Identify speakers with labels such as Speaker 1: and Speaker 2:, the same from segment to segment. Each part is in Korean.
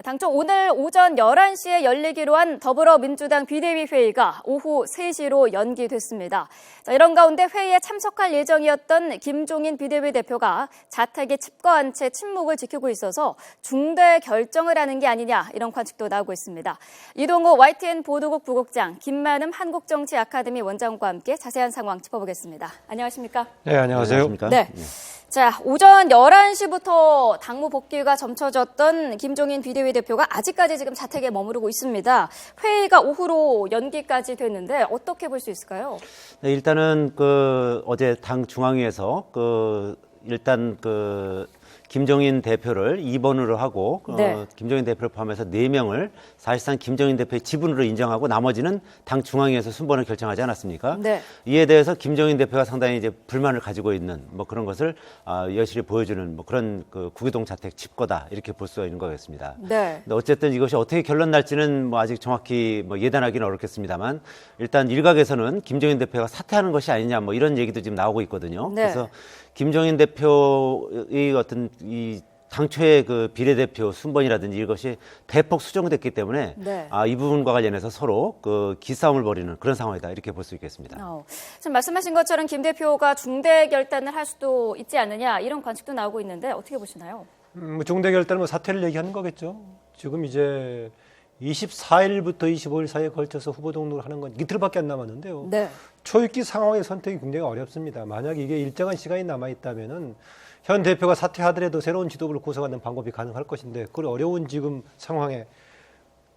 Speaker 1: 당초 오늘 오전 11시에 열리기로 한 더불어민주당 비대위 회의가 오후 3시로 연기됐습니다. 이런 가운데 회의에 참석할 예정이었던 김종인 비대위 대표가 자택에 칩거한 채 침묵을 지키고 있어서 중대 결정을 하는 게 아니냐 이런 관측도 나오고 있습니다. 이동호 YTN 보도국 부국장, 김만음 한국정치 아카데미 원장과 함께 자세한 상황 짚어보겠습니다. 안녕하십니까?
Speaker 2: 네, 안녕하세요.
Speaker 1: 안녕하십니까? 네. 자, 오전 11시부터 당무 복귀가 점쳐졌던 김종인 비대위 대표가 아직까지 지금 자택에 머무르고 있습니다. 회의가 오후로 연기까지 됐는데 어떻게 볼 수 있을까요?
Speaker 3: 네, 일단은 어제 당 중앙위에서 일단 김종인 대표를 2번으로 하고
Speaker 1: 네.
Speaker 3: 김종인 대표를 포함해서 4명을 사실상 김종인 대표의 지분으로 인정하고 나머지는 당 중앙위에서 순번을 결정하지 않았습니까?
Speaker 1: 네.
Speaker 3: 이에 대해서 김종인 대표가 상당히 이제 불만을 가지고 있는 그런 것을 여실히 보여주는 그런 구기동 자택 칩거다 이렇게 볼 수가 있는 거겠습니다.
Speaker 1: 네.
Speaker 3: 근데 어쨌든 이것이 어떻게 결론 날지는 아직 정확히 예단하기는 어렵겠습니다만 일단 일각에서는 김종인 대표가 사퇴하는 것이 아니냐 이런 얘기도 지금 나오고 있거든요.
Speaker 1: 네.
Speaker 3: 그래서 김종인 대표의 어떤 이 당초의 비례대표 순번이라든지 이것이 대폭 수정됐기 때문에
Speaker 1: 네.
Speaker 3: 이 부분과 관련해서 서로 기싸움을 벌이는 그런 상황이다 이렇게 볼 수 있겠습니다.
Speaker 1: 지금 말씀하신 것처럼 김 대표가 중대 결단을 할 수도 있지 않느냐 이런 관측도 나오고 있는데 어떻게 보시나요?
Speaker 2: 중대 결단은 사퇴를 얘기하는 거겠죠. 지금 이제 24일부터 25일 사이에 걸쳐서 후보 등록을 하는 건 이틀밖에 안 남았는데요.
Speaker 1: 네.
Speaker 2: 초읽기 상황의 선택이 굉장히 어렵습니다. 만약 이게 일정한 시간이 남아있다면은 현 대표가 사퇴하더라도 새로운 지도부를 구성하는 방법이 가능할 것인데 그 어려운 지금 상황에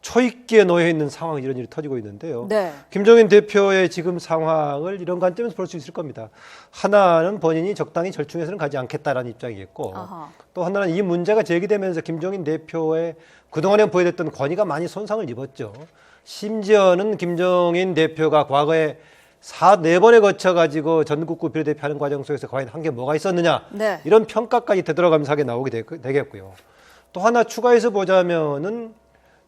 Speaker 2: 초읽기에 놓여 있는 상황이 이런 일이 터지고 있는데요.
Speaker 1: 네.
Speaker 2: 김종인 대표의 지금 상황을 이런 관점에서 볼 수 있을 겁니다. 하나는 본인이 적당히 절충해서는 가지 않겠다라는 입장이겠고
Speaker 1: 아하.
Speaker 2: 또 하나는 이 문제가 제기되면서 김종인 대표의 그동안에 보여줬던 권위가 많이 손상을 입었죠. 심지어는 김종인 대표가 과거에 4번에 거쳐가지고 전국구 비례대표 하는 과정 속에서 과연 한 게 뭐가 있었느냐
Speaker 1: 네.
Speaker 2: 이런 평가까지 되돌아가면서 하게 나오게 되겠고요. 또 하나 추가해서 보자면은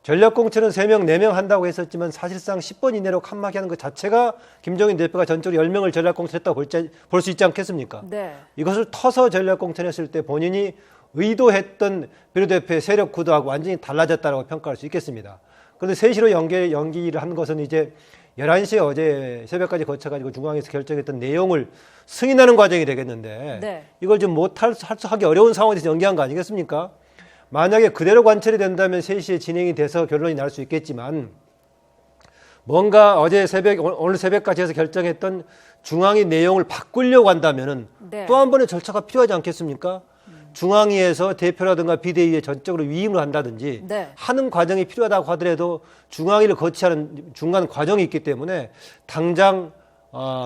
Speaker 2: 전략공천은 3명, 4명 한다고 했었지만 사실상 10번 이내로 칸막이 하는 것 자체가 김종인 대표가 전적으로 10명을 전략공천했다고 볼 수 있지 않겠습니까?
Speaker 1: 네.
Speaker 2: 이것을 터서 전략공천했을 때 본인이 의도했던 비례대표의 세력 구도하고 완전히 달라졌다고 평가할 수 있겠습니다. 그런데 3시로 연기를 한 것은 이제 11시에 어제 새벽까지 거쳐가지고 중앙에서 결정했던 내용을 승인하는 과정이 되겠는데
Speaker 1: 네.
Speaker 2: 이걸 좀 하기 어려운 상황에서 연기한 거 아니겠습니까? 만약에 그대로 관철이 된다면 3시에 진행이 돼서 결론이 날 수 있겠지만 뭔가 오늘 새벽까지 해서 결정했던 중앙위 내용을 바꾸려고 한다면은
Speaker 1: 네.
Speaker 2: 또 한 번의 절차가 필요하지 않겠습니까? 중앙위에서 대표라든가 비대위에 전적으로 위임을 한다든지
Speaker 1: 네.
Speaker 2: 하는 과정이 필요하다고 하더라도 중앙위를 거치하는 중간 과정이 있기 때문에 당장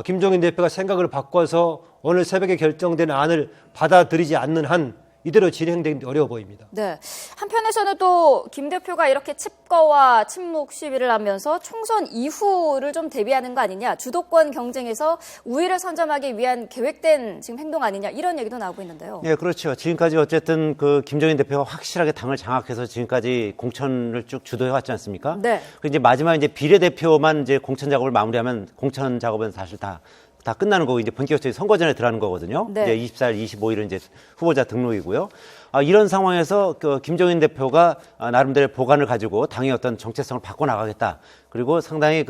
Speaker 2: 김종인 대표가 생각을 바꿔서 오늘 새벽에 결정된 안을 받아들이지 않는 한 이대로 진행되기 어려워 보입니다.
Speaker 1: 네. 한편에서는 또 김 대표가 이렇게 칩거와 침묵 시위를 하면서 총선 이후를 좀 대비하는 거 아니냐, 주도권 경쟁에서 우위를 선점하기 위한 계획된 지금 행동 아니냐 이런 얘기도 나오고 있는데요.
Speaker 3: 네, 그렇죠. 지금까지 어쨌든 김종인 대표가 확실하게 당을 장악해서 지금까지 공천을 쭉 주도해 왔지 않습니까?
Speaker 1: 네.
Speaker 3: 이제 마지막 이제 비례대표만 이제 공천 작업을 마무리하면 공천 작업은 사실 다 끝나는 거고 이제 본격적인 선거전에 들어가는 거거든요.
Speaker 1: 네.
Speaker 3: 이제 24일, 25일은 이제 후보자 등록이고요. 이런 상황에서 김종인 대표가 나름대로 보관을 가지고 당의 어떤 정체성을 바꿔 나가겠다. 그리고 상당히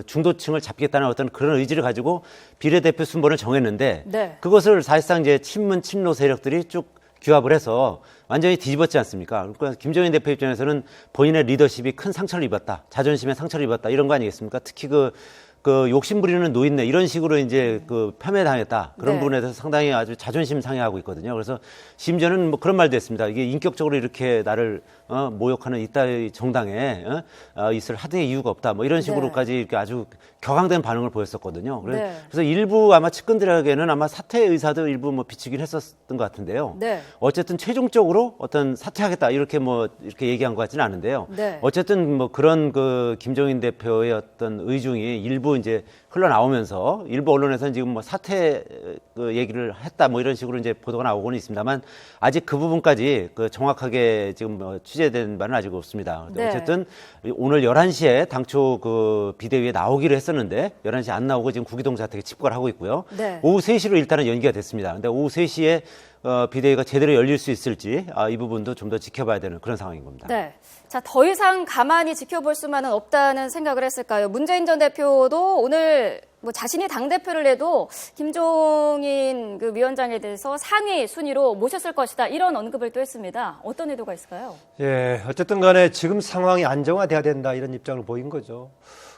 Speaker 3: 중도층을 잡겠다는 어떤 그런 의지를 가지고 비례대표 순번을 정했는데
Speaker 1: 네.
Speaker 3: 그것을 사실상 이제 친문 세력들이 쭉 규합을 해서 완전히 뒤집었지 않습니까? 그러니까 김종인 대표 입장에서는 본인의 리더십이 큰 상처를 입었다. 자존심에 상처를 입었다. 이런 거 아니겠습니까? 특히 욕심 부리는 노인네 이런 식으로 이제 폄훼당했다. 그런
Speaker 1: 네.
Speaker 3: 부분에 대해서 상당히 아주 자존심 상해하고 있거든요. 그래서 심지어는 그런 말도 했습니다. 이게 인격적으로 이렇게 나를 모욕하는 이따위 정당에 있을 하등의 이유가 없다. 이런 식으로까지 이렇게 아주 격앙된 반응을 보였었거든요.
Speaker 1: 네.
Speaker 3: 그래서 일부 아마 측근들에게는 아마 사퇴 의사도 일부 비치긴 했었던 것 같은데요.
Speaker 1: 네.
Speaker 3: 어쨌든 최종적으로 어떤 사퇴하겠다 이렇게 얘기한 것 같지는 않은데요.
Speaker 1: 네.
Speaker 3: 어쨌든 그런 김종인 대표의 어떤 의중이 일부 이제 흘러나오면서 일부 언론에서는 지금 사퇴 얘기를 했다 이런 식으로 이제 보도가 나오고는 있습니다만 아직 그 부분까지 정확하게 지금 취재된 바는 아직 없습니다.
Speaker 1: 네.
Speaker 3: 어쨌든 오늘 11시에 당초 비대위에 나오기로 했었는데 11시 안 나오고 지금 구기동 자택에 칩거를 하고 있고요.
Speaker 1: 네.
Speaker 3: 오후 3시로 일단은 연기가 됐습니다. 근데 오후 3시에 비대위가 제대로 열릴 수 있을지 이 부분도 좀 더 지켜봐야 되는 그런 상황인 겁니다.
Speaker 1: 네. 자, 더 이상 가만히 지켜볼 수만은 없다는 생각을 했을까요? 문재인 전 대표도 오늘 뭐 자신이 당대표를 내도 김종인 그 위원장에 대해서 상위 순위로 모셨을 것이다. 이런 언급을 또 했습니다. 어떤 의도가 있을까요?
Speaker 2: 예, 어쨌든 간에 지금 상황이 안정화돼야 된다 이런 입장을 보인 거죠.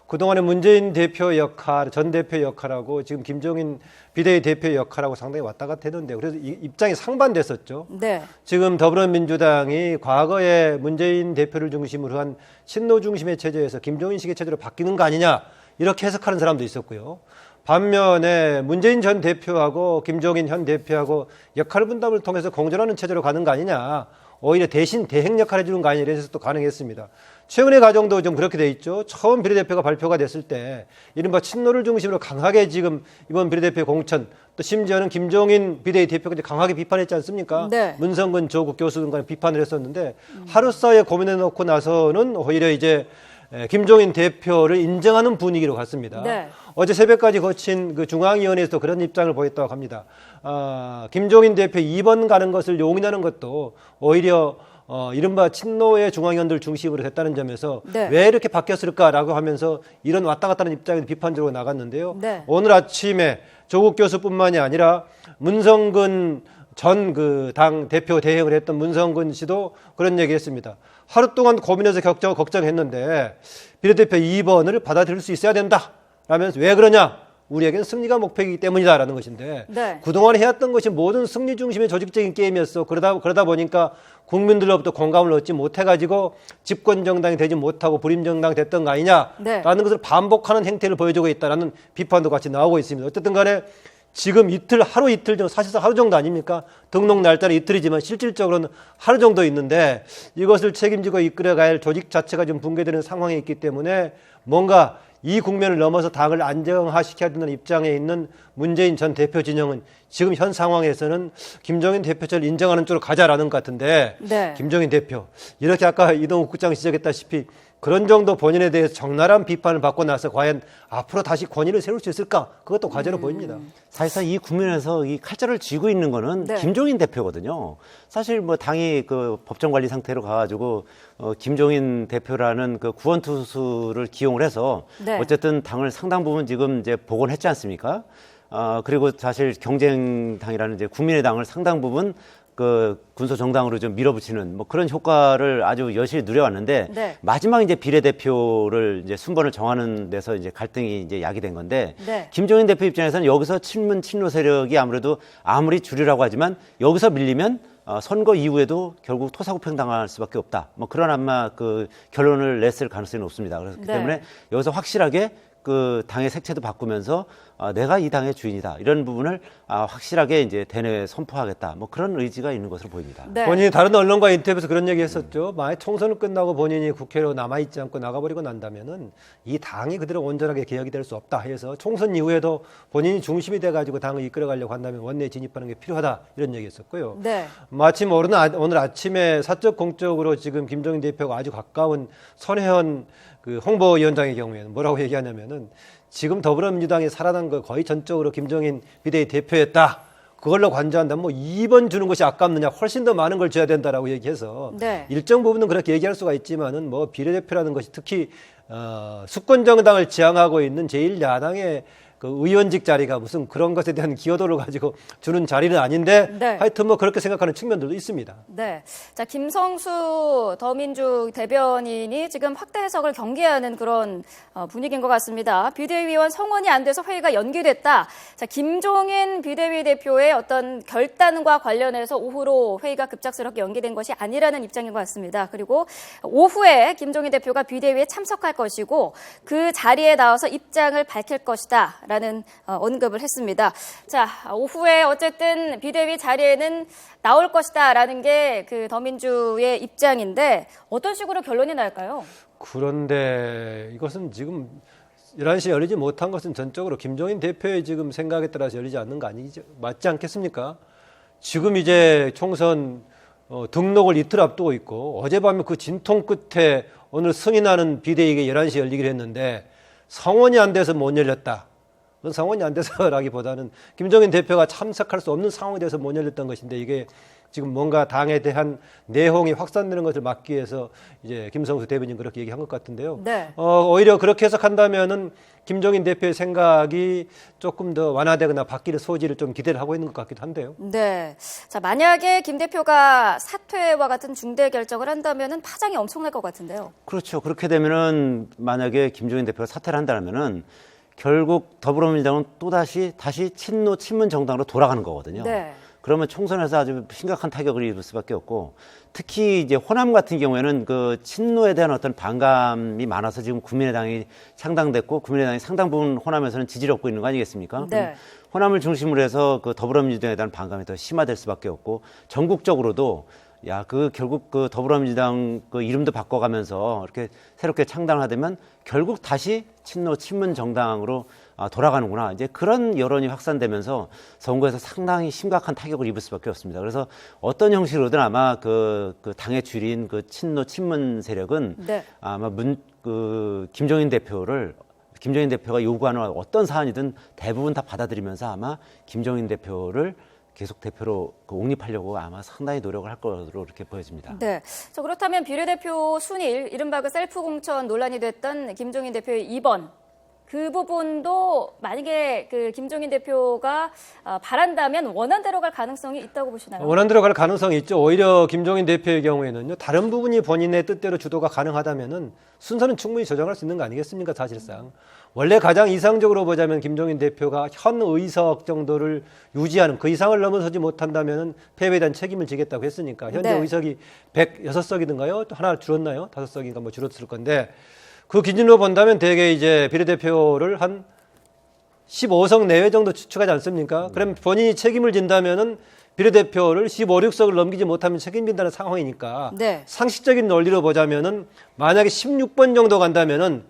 Speaker 2: 그동안에 문재인 대표 역할, 전 대표 역할하고 지금 김종인 비대위 대표 역할하고 상당히 왔다 갔다 했는데 그래서 입장이 상반됐었죠.
Speaker 1: 네.
Speaker 2: 지금 더불어민주당이 과거에 문재인 대표를 중심으로 한 친노 중심의 체제에서 김종인식의 체제로 바뀌는 거 아니냐 이렇게 해석하는 사람도 있었고요. 반면에 문재인 전 대표하고 김종인 현 대표하고 역할 분담을 통해서 공존하는 체제로 가는 거 아니냐, 오히려 대신 대행 역할을 해주는 거 아니냐 이런 해석도 가능했습니다. 최근의 과정도 좀 그렇게 돼 있죠. 처음 비례대표가 발표가 됐을 때 이른바 친노를 중심으로 강하게 지금 이번 비례대표 공천, 또 심지어는 김종인 비대위 대표가 이제 강하게 비판했지 않습니까?
Speaker 1: 네. 문성근
Speaker 2: 조국 교수 등간에 비판을 했었는데 하루 사이에 고민해 놓고 나서는 오히려 이제 김종인 대표를 인정하는 분위기로 갔습니다.
Speaker 1: 네.
Speaker 2: 어제 새벽까지 거친 그 중앙위원회에서 그런 입장을 보였다고 합니다. 김종인 대표 2번 가는 것을 용인하는 것도 오히려 이른바 친노의 중앙위원들 중심으로 됐다는 점에서
Speaker 1: 네.
Speaker 2: 왜 이렇게 바뀌었을까라고 하면서 이런 왔다 갔다 하는 입장에서 비판적으로 나갔는데요.
Speaker 1: 네.
Speaker 2: 오늘 아침에 조국 교수뿐만이 아니라 문성근 전 그 당 대표 대행을 했던 문성근 씨도 그런 얘기 했습니다. 하루 동안 고민해서 걱정했는데 비례대표 2번을 받아들일 수 있어야 된다 라면서 왜 그러냐? 우리에게는 승리가 목표이기 때문이다라는 것인데
Speaker 1: 네.
Speaker 2: 그동안 해왔던 것이 모든 승리 중심의 조직적인 게임이었어. 그러다 보니까 국민들로부터 공감을 얻지 못해가지고 집권 정당이 되지 못하고 불임 정당이 됐던 거 아니냐라는
Speaker 1: 네.
Speaker 2: 것을 반복하는 행태를 보여주고 있다라는 비판도 같이 나오고 있습니다. 어쨌든 간에 지금 하루 이틀 정도, 사실상 하루 정도 아닙니까? 등록 날짜는 이틀이지만 실질적으로는 하루 정도 있는데 이것을 책임지고 이끌어가야 할 조직 자체가 좀 붕괴되는 상황에 있기 때문에 뭔가 이 국면을 넘어서 당을 안정화시켜야 된다는 입장에 있는 문재인 전 대표 진영은 지금 현 상황에서는 김종인 대표를 인정하는 쪽으로 가자라는 것 같은데
Speaker 1: 네.
Speaker 2: 김종인 대표 이렇게 아까 이동욱 국장이 지적했다시피 그런 정도 본인에 대해서 적나라한 비판을 받고 나서 과연 앞으로 다시 권위를 세울 수 있을까? 그것도 과제로 보입니다.
Speaker 3: 사실상 이 국면에서 이 칼자를 쥐고 있는 거는
Speaker 1: 네.
Speaker 3: 김종인 대표거든요. 사실 뭐 당이 그 법정 관리 상태로 가가지고 김종인 대표라는 그 구원투수를 기용을 해서
Speaker 1: 네.
Speaker 3: 어쨌든 당을 상당 부분 지금 이제 복원했지 않습니까? 그리고 사실 경쟁당이라는 이제 국민의당을 상당 부분 그 군소 정당으로 좀 밀어붙이는 뭐 그런 효과를 아주 여실히 누려왔는데
Speaker 1: 네.
Speaker 3: 마지막 이제 비례대표를 이제 순번을 정하는 데서 이제 갈등이 이제 야기된 건데
Speaker 1: 네.
Speaker 3: 김종인 대표 입장에서는 여기서 친노 세력이 아무래도 아무리 주류라고 하지만 여기서 밀리면 선거 이후에도 결국 토사구팽당할 수밖에 없다. 뭐 그런 아마 그 결론을 냈을 가능성이 높습니다. 그렇기
Speaker 1: 네.
Speaker 3: 때문에 여기서 확실하게 그 당의 색채도 바꾸면서 내가 이 당의 주인이다 이런 부분을 확실하게 이제 대내에 선포하겠다 뭐 그런 의지가 있는 것으로 보입니다.
Speaker 1: 네.
Speaker 2: 본인이 다른 언론과 인터뷰에서 그런 얘기했었죠. 만약 총선을 끝나고 본인이 국회로 남아있지 않고 나가버리고 난다면은 이 당이 그대로 온전하게 개혁이 될 수 없다 해서 총선 이후에도 본인이 중심이 돼가지고 당을 이끌어가려고 한다면 원내에 진입하는 게 필요하다 이런 얘기했었고요.
Speaker 1: 네.
Speaker 2: 마침 오늘 아침에 사적 공적으로 지금 김종인 대표가 아주 가까운 손혜원 그 홍보위원장의 경우에는 뭐라고 얘기하냐면은 지금 더불어민주당이 살아난 거 거의 전적으로 김종인 비대위 대표였다. 그걸로 관저한다면 뭐 2번 주는 것이 아깝느냐, 훨씬 더 많은 걸 줘야 된다라고 얘기해서
Speaker 1: 네.
Speaker 2: 일정 부분은 그렇게 얘기할 수가 있지만은 뭐 비례대표라는 것이 특히 수권 정당을 지향하고 있는 제1야당의 그 의원직 자리가 무슨 그런 것에 대한 기여도를 가지고 주는 자리는 아닌데
Speaker 1: 네.
Speaker 2: 하여튼 뭐 그렇게 생각하는 측면들도 있습니다.
Speaker 1: 네. 자, 김성수 더민주 대변인이 지금 확대 해석을 경계하는 그런 분위기인 것 같습니다. 비대위원 성원이 안 돼서 회의가 연기됐다. 자, 김종인 비대위 대표의 어떤 결단과 관련해서 오후로 회의가 급작스럽게 연기된 것이 아니라는 입장인 것 같습니다. 그리고 오후에 김종인 대표가 비대위에 참석할 것이고 그 자리에 나와서 입장을 밝힐 것이다. 라는 언급을 했습니다. 자, 오후에 어쨌든 비대위 자리에는 나올 것이다라는 게 그 더민주의 입장인데 어떤 식으로 결론이 날까요?
Speaker 2: 그런데 이것은 지금 11시에 열리지 못한 것은 전적으로 김종인 대표의 지금 생각에 따라서 열리지 않는 거 아니죠? 맞지 않겠습니까? 지금 이제 총선 등록을 이틀 앞두고 있고 어젯밤에 그 진통 끝에 오늘 승인하는 비대위가 11시에 열리기로 했는데 성원이 안 돼서 못 열렸다. 그런 상황이 안 돼서라기보다는 김종인 대표가 참석할 수 없는 상황에 대해서 못 열렸던 것인데 이게 지금 뭔가 당에 대한 내홍이 확산되는 것을 막기 위해서 이제 김성수 대변인 그렇게 얘기한 것 같은데요.
Speaker 1: 네.
Speaker 2: 오히려 그렇게 해석한다면은 김종인 대표의 생각이 조금 더 완화되거나 바뀔 소지를 좀 기대를 하고 있는 것 같기도 한데요.
Speaker 1: 네. 자, 만약에 김 대표가 사퇴와 같은 중대 결정을 한다면은 파장이 엄청날 것 같은데요.
Speaker 3: 그렇죠. 그렇게 되면은 만약에 김종인 대표가 사퇴를 한다면은 결국 더불어민주당은 다시 친노 친문 정당으로 돌아가는 거거든요.
Speaker 1: 네.
Speaker 3: 그러면 총선에서 아주 심각한 타격을 입을 수밖에 없고, 특히 이제 호남 같은 경우에는 그 친노에 대한 어떤 반감이 많아서 지금 국민의당이 창당됐고 국민의당이 상당 부분 호남에서는 지지를 얻고 있는 거 아니겠습니까?
Speaker 1: 네.
Speaker 3: 호남을 중심으로 해서 그 더불어민주당에 대한 반감이 더 심화될 수밖에 없고, 전국적으로도 결국 그 더불어민주당 그 이름도 바꿔가면서 이렇게 새롭게 창당하되면 결국 다시 친노 친문 정당으로 돌아가는구나. 이제 그런 여론이 확산되면서 선거에서 상당히 심각한 타격을 입을 수밖에 없습니다. 그래서 어떤 형식으로든 아마 그 당의 주류인 그 친노 친문 세력은
Speaker 1: 네.
Speaker 3: 아마 김종인 대표가 요구하는 어떤 사안이든 대부분 다 받아들이면서 아마 김종인 대표를 계속 대표로 옹립하려고 아마 상당히 노력을 할 것으로 이렇게 보여집니다.
Speaker 1: 네. 자, 그렇다면 비례대표 순위, 이른바 그 셀프 공천 논란이 됐던 김종인 대표의 2번. 그 부분도 만약에 그 김종인 대표가 바란다면 원안대로 갈 가능성이 있다고 보시나요?
Speaker 2: 원안대로 갈 가능성이 있죠. 오히려 김종인 대표의 경우에는요, 다른 부분이 본인의 뜻대로 주도가 가능하다면은 순서는 충분히 조정할 수 있는 거 아니겠습니까? 사실상 원래 가장 이상적으로 보자면 김종인 대표가 현 의석 정도를 유지하는, 그 이상을 넘어서지 못한다면은 패배에 대한 책임을 지겠다고 했으니까 현재
Speaker 1: 네.
Speaker 2: 의석이 106석이든가요? 또 하나 줄었나요? 5석인가 뭐 줄었을 건데, 그 기준으로 본다면 대개 이제 비례대표를 한 15석 내외 정도 추측하지 않습니까? 그럼 본인이 책임을 진다면은 비례대표를 15, 16석을 넘기지 못하면 책임진다는 상황이니까
Speaker 1: 네.
Speaker 2: 상식적인 논리로 보자면은 만약에 16번 정도 간다면은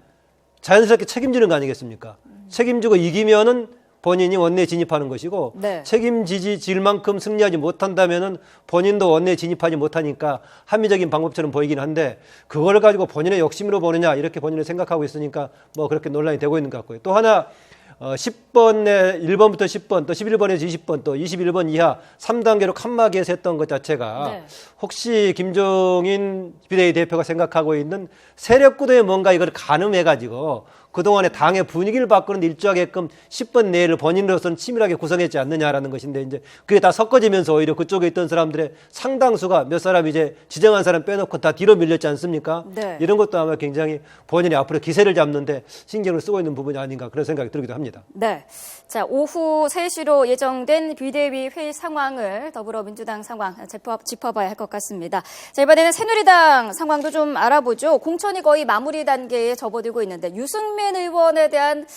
Speaker 2: 자연스럽게 책임지는 거 아니겠습니까? 책임지고 이기면은 본인이 원내에 진입하는 것이고,
Speaker 1: 네.
Speaker 2: 책임질 만큼 승리하지 못한다면은 본인도 원내에 진입하지 못하니까 합리적인 방법처럼 보이긴 한데, 그걸 가지고 본인의 욕심으로 보느냐 이렇게 본인은 생각하고 있으니까 뭐 그렇게 논란이 되고 있는 것 같고요. 또 하나 10번에 1번부터 10번, 또 11번에서 20번, 또 21번 이하 3단계로 칸막이에서 했던 것 자체가
Speaker 1: 네.
Speaker 2: 혹시 김종인 비대위대표가 생각하고 있는 세력구도에 뭔가 이걸 가늠해가지고 그동안의 당의 분위기를 바꾸는 데 일조하게끔 10번 내를 본인으로서는 치밀하게 구성했지 않느냐라는 것인데, 이제 그게 다 섞어지면서 오히려 그쪽에 있던 사람들의 상당수가 몇 사람 이제 지정한 사람 빼놓고 다 뒤로 밀렸지 않습니까?
Speaker 1: 네.
Speaker 2: 이런 것도 아마 굉장히 본인이 앞으로 기세를 잡는데 신경을 쓰고 있는 부분이 아닌가 그런 생각이 들기도 합니다.
Speaker 1: 네. 자, 오후 3시로 예정된 비대위 회의 상황을 더불어민주당 상황 짚어봐야 할 것 같습니다. 자, 이번에는 새누리당 상황도 좀 알아보죠. 공천이 거의 마무리 단계에 접어들고 있는데 유승민 의원에 대한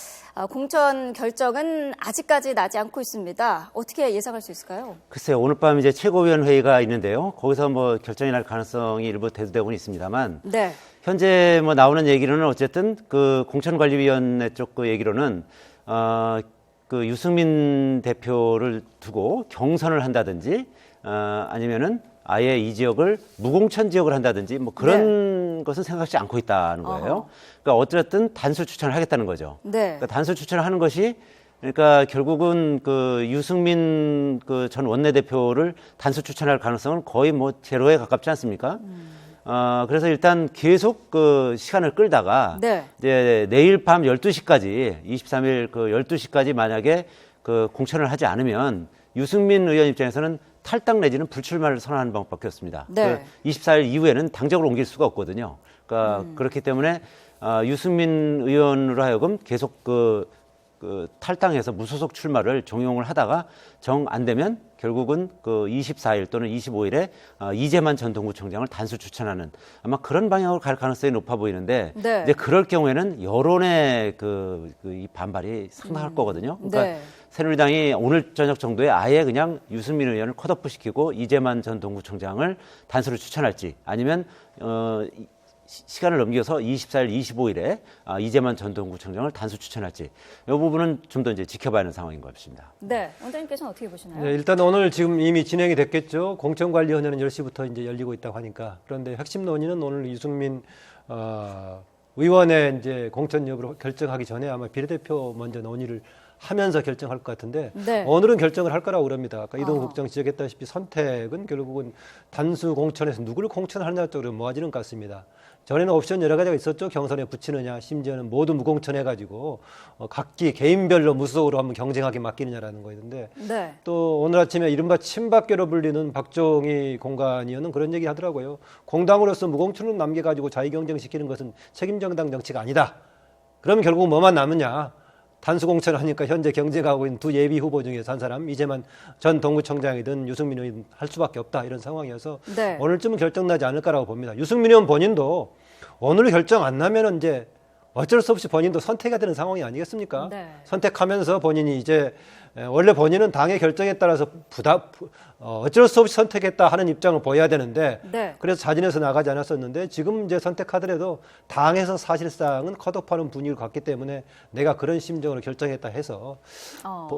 Speaker 1: 공천 결정은 아직까지 나지 않고 있습니다. 어떻게 예상할 수 있을까요?
Speaker 3: 글쎄요, 오늘 밤 이제 최고위원 회의가 있는데요. 거기서 뭐 결정이 날 가능성이 일부 대두되고는 있습니다만,
Speaker 1: 네.
Speaker 3: 현재 뭐 나오는 얘기로는 어쨌든 그 공천관리위원회 쪽 그 얘기로는 그 유승민 대표를 두고 경선을 한다든지 아니면은 아예 이 지역을 무공천 지역을 한다든지 뭐 그런 것은 생각하지 않고 있다는 거예요. 그러니까 어쨌든 단수 추천을 하겠다는 거죠.
Speaker 1: 네.
Speaker 3: 그러니까 단수 추천을 하는 것이, 그러니까 결국은 그 유승민 그 전 원내대표를 단수 추천할 가능성은 거의 뭐 제로에 가깝지 않습니까? 그래서 일단 계속 그 시간을 끌다가
Speaker 1: 네.
Speaker 3: 이제 내일 밤 12시까지 23일 그 12시까지 만약에 그 공천을 하지 않으면 유승민 의원 입장에서는 탈당 내지는 불출마를 선언하는 방법밖에 없습니다.
Speaker 1: 네.
Speaker 3: 그 24일 이후에는 당적을 옮길 수가 없거든요. 그러니까 그렇기 때문에 유승민 의원으로 하여금 계속 그 탈당해서 무소속 출마를 종용을 하다가 정 안 되면 결국은 그 24일 또는 25일에 이재만 전 동구청장을 단수 추천하는 아마 그런 방향으로 갈 가능성이 높아 보이는데,
Speaker 1: 네.
Speaker 3: 이제 그럴 경우에는 여론의 이 반발이 상당할 거거든요. 그러니까
Speaker 1: 네.
Speaker 3: 새누리당이 오늘 저녁 정도에 아예 그냥 유승민 의원을 컷오프 시키고 이재만 전 동구청장을 단수로 추천할지, 아니면 시간을 넘겨서 24일, 25일에 이재만 전 동구청장을 단수 추천할지, 이 부분은 좀 더 이제 지켜봐야 하는 상황인 것 같습니다.
Speaker 1: 네. 원장님께서는 어떻게 보시나요?
Speaker 2: 네, 일단 오늘 지금 이미 진행이 됐겠죠. 공천관리위원회는 10시부터 이제 열리고 있다고 하니까. 그런데 핵심 논의는 오늘 유승민 의원의 이제 공천 여부를 결정하기 전에 아마 비례대표 먼저 논의를 하면서 결정할 것 같은데
Speaker 1: 네.
Speaker 2: 오늘은 결정을 할 거라고 그럽니다. 아까 이동훈 국장 지적했다시피 선택은 결국은 단수 공천에서 누구를 공천하느냐 쪽으로 모아지는 것 같습니다. 전에는 옵션 여러 가지가 있었죠. 경선에 붙이느냐, 심지어는 모두 무공천해가지고 각기 개인별로 무소속으로 한번 경쟁하게 맡기느냐라는 거였는데
Speaker 1: 네.
Speaker 2: 또 오늘 아침에 이른바 친박계로 불리는 박종희 공관위원은 그런 얘기 하더라고요. 공당으로서 무공천을 남겨가지고 자기 경쟁시키는 것은 책임정당 정치가 아니다. 그러면 결국 뭐만 남느냐. 단수 공천을 하니까 현재 경쟁하고 있는 두 예비 후보 중에서 한 사람 이재만 전 동구청장이든 유승민 의원 할 수밖에 없다 이런 상황이어서
Speaker 1: 네.
Speaker 2: 오늘쯤은 결정나지 않을 거라고 봅니다. 유승민 의원 본인도 오늘 결정 안 나면은 이제 어쩔 수 없이 본인도 선택해야 되는 상황이 아니겠습니까?
Speaker 1: 네.
Speaker 2: 선택하면서 본인이 이제 원래 본인은 당의 결정에 따라서 어쩔 수 없이 선택했다 하는 입장을 보여야 되는데
Speaker 1: 네.
Speaker 2: 그래서 자진해서 나가지 않았었는데 지금 이제 선택하더라도 당에서 사실상은 컷오프하는 분위기를 갖기 때문에 내가 그런 심정으로 결정했다 해서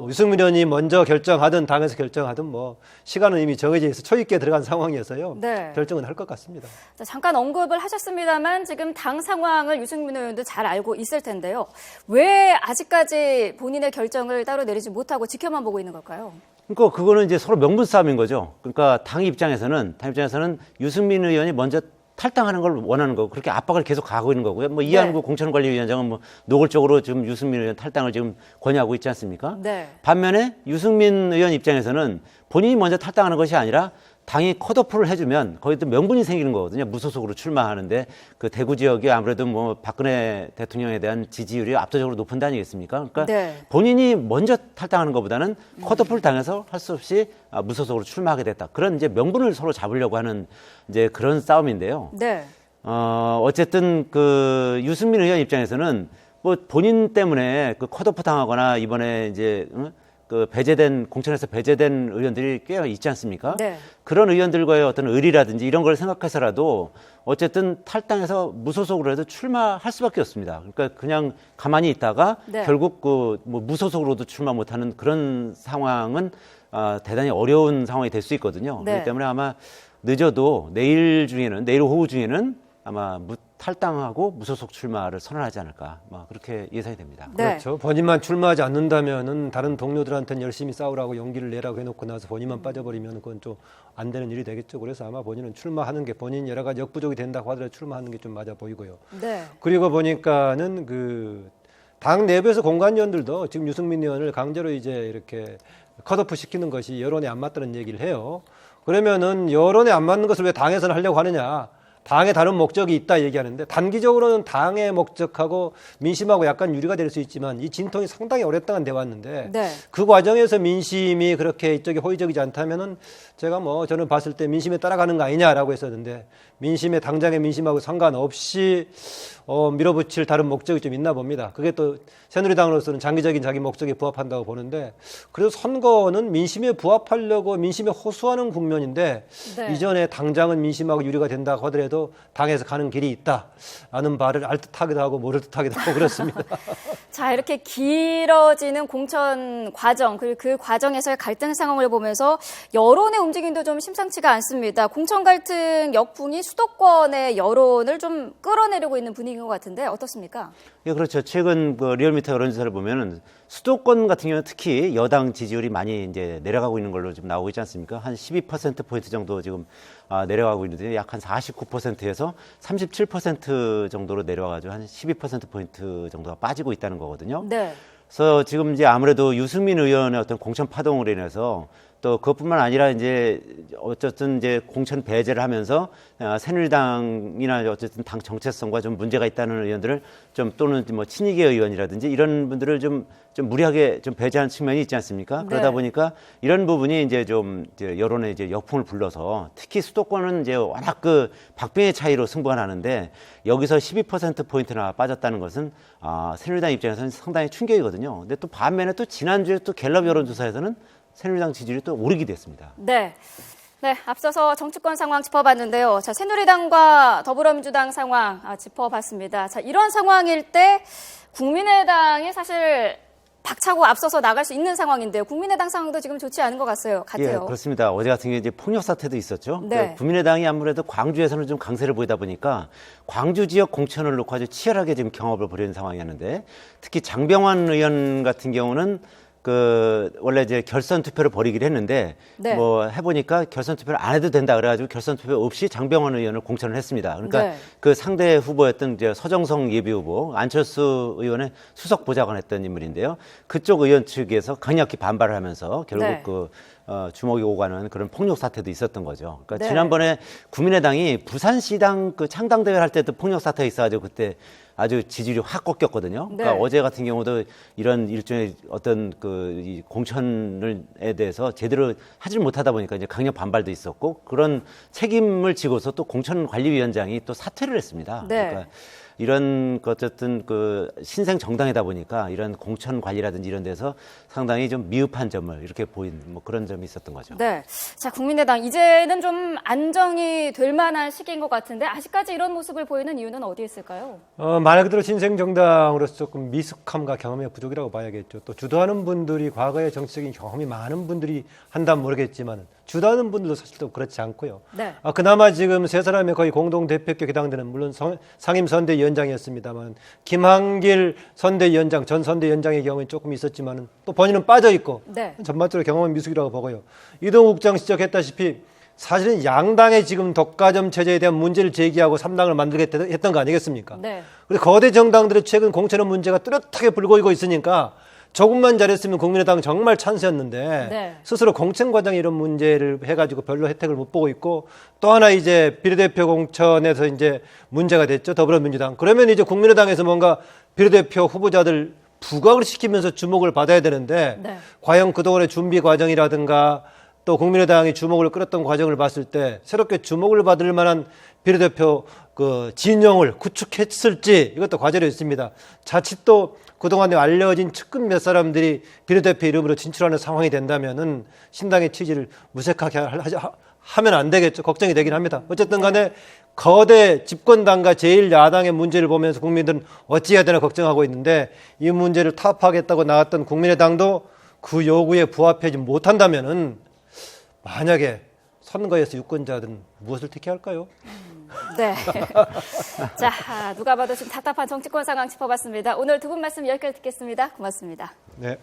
Speaker 2: 유승민 의원이 먼저 결정하든 당에서 결정하든 뭐 시간은 이미 정해져 있어 초입기에 들어간 상황이어서요.
Speaker 1: 네.
Speaker 2: 결정은 할 것 같습니다.
Speaker 1: 자, 잠깐 언급을 하셨습니다만 지금 당 상황을 유승민 의원도 잘 알고 있을 텐데요. 왜 아직까지 본인의 결정을 따로 내리지 못하고 지켜만 보고 있는 걸까요?
Speaker 3: 그러니까 그거는 이제 서로 명분 싸움인 거죠. 그러니까 당 입장에서는 유승민 의원이 먼저 탈당하는 걸 원하는 거고 그렇게 압박을 계속 가고 있는 거고요. 뭐 이한구 공천관리위원장은 뭐 노골적으로 지금 유승민 의원 탈당을 지금 권유하고 있지 않습니까?
Speaker 1: 네.
Speaker 3: 반면에 유승민 의원 입장에서는 본인이 먼저 탈당하는 것이 아니라 당이 컷오프를 해주면 거기도 명분이 생기는 거거든요. 무소속으로 출마하는데 그 대구 지역이 아무래도 뭐 박근혜 대통령에 대한 지지율이 압도적으로 높은 데 아니겠습니까? 그러니까
Speaker 1: 네.
Speaker 3: 본인이 먼저 탈당하는 것보다는 컷오프를 당해서 할 수 없이 무소속으로 출마하게 됐다. 그런 이제 명분을 서로 잡으려고 하는 이제 그런 싸움인데요.
Speaker 1: 네.
Speaker 3: 어쨌든 그 유승민 의원 입장에서는 뭐 본인 때문에 그 컷오프 당하거나 이번에 이제 그 공천에서 배제된 의원들이 꽤 있지 않습니까?
Speaker 1: 네.
Speaker 3: 그런 의원들과의 어떤 의리라든지 이런 걸 생각해서라도 어쨌든 탈당해서 무소속으로 해도 출마할 수밖에 없습니다. 그러니까 그냥 가만히 있다가
Speaker 1: 네.
Speaker 3: 결국 그 뭐 무소속으로도 출마 못하는 그런 상황은 대단히 어려운 상황이 될 수 있거든요.
Speaker 1: 네.
Speaker 3: 그렇기 때문에 아마 늦어도 내일 오후 중에는 아마 탈당하고 무소속 출마를 선언하지 않을까, 그렇게 예상이 됩니다.
Speaker 1: 네.
Speaker 2: 그렇죠. 본인만 출마하지 않는다면은 다른 동료들한테는 열심히 싸우라고 용기를 내라고 해놓고 나서 본인만 빠져버리면 그건 좀 안 되는 일이 되겠죠. 그래서 아마 본인은 출마하는 게 본인 여러 가지 역부족이 된다고 하더라도 출마하는 게 좀 맞아 보이고요.
Speaker 1: 네.
Speaker 2: 그리고 보니까는 그 당 내부에서 공관위원들도 지금 유승민 의원을 강제로 이제 이렇게 컷오프 시키는 것이 여론에 안 맞다는 얘기를 해요. 그러면은 여론에 안 맞는 것을 왜 당에서는 하려고 하느냐? 당의 다른 목적이 있다 얘기하는데 단기적으로는 당의 목적하고 민심하고 약간 유리가 될 수 있지만 이 진통이 상당히 오랫동안 돼 왔는데
Speaker 1: 네.
Speaker 2: 그 과정에서 민심이 그렇게 이쪽에 호의적이지 않다면은 제가 저는 봤을 때 민심에 따라가는 거 아니냐라고 했었는데 민심에 당장의 민심하고 상관없이 밀어붙일 다른 목적이 좀 있나 봅니다. 그게 또 새누리당으로서는 장기적인 자기 목적에 부합한다고 보는데 그래도 선거는 민심에 부합하려고 민심에 호소하는 국면인데
Speaker 1: 네.
Speaker 2: 이전에 당장은 민심하고 유리가 된다고 하더라도 당에서 가는 길이 있다라는 말을 알듯하기도 하고 모를 듯하기도 하고 그렇습니다.
Speaker 1: 자, 이렇게 길어지는 공천 과정, 그리고 그 과정에서의 갈등 상황을 보면서 여론의 움직임도 좀 심상치가 않습니다. 공천 갈등 역풍이 수도권의 여론을 좀 끌어내리고 있는 분위기인 것 같은데 어떻습니까?
Speaker 3: 예, 그렇죠. 최근 그 리얼미터 여론조사를 보면은 수도권 같은 경우는 특히 여당 지지율이 많이 이제 내려가고 있는 걸로 지금 나오고 있지 않습니까? 한 12%포인트 정도 지금 내려가고 있는데 약 한 49%에서 37% 정도로 내려와가지고 한 12%포인트 정도가 빠지고 있다는 거거든요.
Speaker 1: 네.
Speaker 3: 그래서 지금 이제 아무래도 유승민 의원의 어떤 공천 파동으로 인해서 또 그것뿐만 아니라 이제 어쨌든 이제 공천 배제를 하면서 새누리당이나 어쨌든 당 정체성과 좀 문제가 있다는 의원들을 좀 또는 뭐 친이계 의원이라든지 이런 분들을 좀 무리하게 좀 배제하는 측면이 있지 않습니까?
Speaker 1: 네.
Speaker 3: 그러다 보니까 이런 부분이 이제 좀 이제 여론에 이제 역풍을 불러서 특히 수도권은 이제 워낙 그 박빙의 차이로 승부가 나는데 여기서 12%포인트나 빠졌다는 것은 새누리당 입장에서는 상당히 충격이거든요. 근데 또 반면에 또 지난주에 또 갤럽 여론조사에서는 새누리당 지지율이 또 오르기도 했습니다.
Speaker 1: 네. 네, 앞서서 정치권 상황 짚어봤는데요. 자, 새누리당과 더불어민주당 상황 짚어봤습니다. 자, 이런 상황일 때 국민의당이 사실 박차고 앞서서 나갈 수 있는 상황인데요. 국민의당 상황도 지금 좋지 않은 것 같아요.
Speaker 3: 예, 그렇습니다. 어제 같은 경우에 이제 폭력 사태도 있었죠.
Speaker 1: 네.
Speaker 3: 그러니까 국민의당이 아무래도 광주에서는 좀 강세를 보이다 보니까 광주 지역 공천을 놓고 아주 치열하게 지금 경합을 벌이는 상황이었는데, 특히 장병완 의원 같은 경우는 원래 이제 결선 투표를 벌이기로 했는데,
Speaker 1: 네.
Speaker 3: 뭐 해보니까 결선 투표를 안 해도 된다 그래가지고 결선 투표 없이 장병완 의원을 공천을 했습니다. 그러니까
Speaker 1: 네.
Speaker 3: 그 상대 후보였던 이제 서정성 예비 후보, 안철수 의원의 수석 보좌관 했던 인물인데요. 그쪽 의원 측에서 강력히 반발을 하면서 결국
Speaker 1: 네.
Speaker 3: 주먹이 오가는 그런 폭력 사태도 있었던 거죠. 그러니까
Speaker 1: 네.
Speaker 3: 지난번에 국민의당이 부산시당 창당 대회를 할 때도 폭력 사태가 있어가지고 그때 아주 지지율이 확 꺾였거든요. 그러니까
Speaker 1: 네.
Speaker 3: 어제 같은 경우도 이런 일종의 어떤 이 공천에 대해서 제대로 하질 못하다 보니까 이제 강력 반발도 있었고, 그런 책임을 지고서 또 공천관리위원장이 또 사퇴를 했습니다.
Speaker 1: 네.
Speaker 3: 그러니까 이런 어쨌든 신생 정당이다 보니까 이런 공천 관리라든지 이런 데서 상당히 좀 미흡한 점을 이렇게 보인 뭐 그런 점이 있었던 거죠.
Speaker 1: 네. 자, 국민의당 이제는 좀 안정이 될 만한 시기인 것 같은데 아직까지 이런 모습을 보이는 이유는 어디에 있을까요?
Speaker 2: 말 그대로 신생 정당으로서 조금 미숙함과 경험의 부족이라고 봐야겠죠. 또 주도하는 분들이 과거에 정치적인 경험이 많은 분들이 한다면 모르겠지만 주도하는 분들도 사실 또 그렇지 않고요.
Speaker 1: 네.
Speaker 2: 그나마 지금 세 사람의 거의 공동 대표께 해당되는, 물론 상임 선대위원장이었습니다만 김한길 선대위원장, 전 선대위원장의 경우는 조금 있었지만은 또 본인은 빠져 있고,
Speaker 1: 네.
Speaker 2: 전반적으로 경험은 미숙이라고 보고요. 이동욱 국장 지적했다시피 사실은 양당의 지금 독과점 체제에 대한 문제를 제기하고 3당을 만들겠다 했던 거 아니겠습니까?
Speaker 1: 네.
Speaker 2: 그래서 거대 정당들의 최근 공천의 문제가 뚜렷하게 불거지고 있으니까 조금만 잘했으면 국민의당 정말 찬스였는데
Speaker 1: 네.
Speaker 2: 스스로 공천 과정에 이런 문제를 해가지고 별로 혜택을 못 보고 있고, 또 하나 이제 비례대표 공천에서 이제 문제가 됐죠. 더불어민주당. 그러면 이제 국민의당에서 뭔가 비례대표 후보자들 부각을 시키면서 주목을 받아야 되는데
Speaker 1: 네.
Speaker 2: 과연 그동안의 준비 과정이라든가 또 국민의당이 주목을 끌었던 과정을 봤을 때 새롭게 주목을 받을 만한 비례대표 진영을 구축했을지 이것도 과제로 있습니다. 자칫 또 그동안에 알려진 측근 몇 사람들이 비례대표 이름으로 진출하는 상황이 된다면은 신당의 취지를 무색하게 하면 안 되겠죠. 걱정이 되긴 합니다. 어쨌든 간에 거대 집권당과 제1야당의 문제를 보면서 국민들은 어찌해야 되나 걱정하고 있는데, 이 문제를 타파하겠다고 나왔던 국민의당도 그 요구에 부합하지 못한다면은 만약에 선거에서 유권자들은 무엇을 택해할까요?
Speaker 1: 네. 자, 누가 봐도 지금 답답한 정치권 상황 짚어봤습니다. 오늘 두 분 말씀 여기까지 듣겠습니다. 고맙습니다.
Speaker 2: 네.